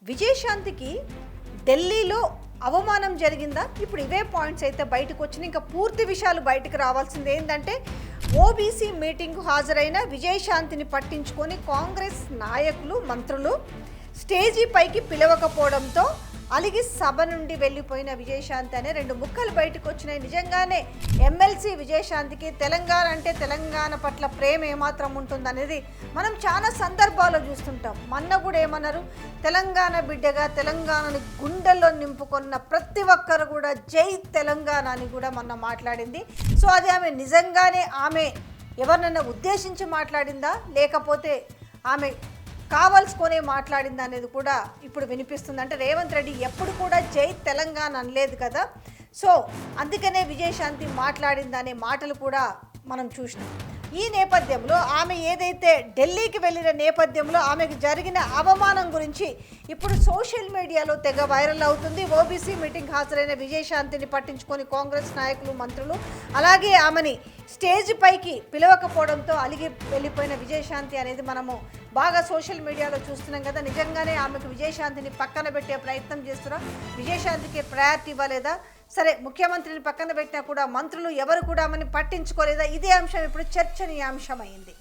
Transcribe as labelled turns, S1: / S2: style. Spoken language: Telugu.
S1: విజయశాంతికి ఢిల్లీలో అవమానం జరిగిందా? ఇప్పుడు ఇవే పాయింట్స్ అయితే బయటకు వచ్చినాయి. ఇంకా పూర్తి విషయాలు బయటకు రావాల్సింది ఏంటంటే, ఓబీసీ మీటింగ్కు హాజరైన విజయశాంతిని పట్టించుకొని కాంగ్రెస్ నాయకులు, మంత్రులు స్టేజీ పైకి పిలవకపోవడంతో అలిగి సభ నుండి వెళ్ళిపోయిన విజయశాంతి అనే రెండు ముక్కలు బయటకు వచ్చినాయి. నిజంగానే ఎమ్మెల్సీ విజయశాంతికి తెలంగాణ అంటే తెలంగాణ పట్ల ప్రేమ ఏమాత్రం ఉంటుందనేది మనం చాలా సందర్భాల్లో చూస్తుంటాం. మొన్న కూడా ఏమన్నారు, తెలంగాణ బిడ్డగా తెలంగాణని గుండెల్లో నింపుకున్న ప్రతి ఒక్కరు కూడా జై తెలంగాణ అని కూడా మొన్న మాట్లాడింది. సో అది ఆమె నిజంగానే ఆమె ఎవరినైనా ఉద్దేశించి మాట్లాడిందా, లేకపోతే ఆమె కావాల్సుకొనే మాట్లాడింది అనేది కూడా ఇప్పుడు వినిపిస్తుంది. అంటే రేవంత్ రెడ్డి ఎప్పుడు కూడా జై తెలంగాణ అనలేదు కదా, సో అందుకనే విజయశాంతి మాట్లాడిందనే మాటలు కూడా మనం చూసినాం. ఈ నేపథ్యంలో ఆమె ఏదైతే ఢిల్లీకి వెళ్ళిన నేపథ్యంలో ఆమెకు జరిగిన అవమానం గురించి ఇప్పుడు సోషల్ మీడియాలో తెగ వైరల్ అవుతుంది. ఓబీసీ మీటింగ్ హాజరైన విజయశాంతిని పట్టించుకొని కాంగ్రెస్ నాయకులు, మంత్రులు, అలాగే ఆమెని స్టేజ్ పైకి పిలవకపోవడంతో అలిగి వెళ్ళిపోయిన విజయశాంతి అనేది మనము బాగా సోషల్ మీడియాలో చూస్తున్నాం కదా. నిజంగానే ఆమెకు విజయశాంతిని పక్కన పెట్టే ప్రయత్నం చేస్తున్నా, విజయశాంతికి ప్రయారిటీ ఇవ్వలేదా? సరే, ముఖ్యమంత్రిని పక్కన పెట్టినా కూడా మంత్రులు ఎవరు కూడా ఆమెను పట్టించుకోలేదా? ఇదే అంశం ఇప్పుడు చర్చనీయాంశమైంది.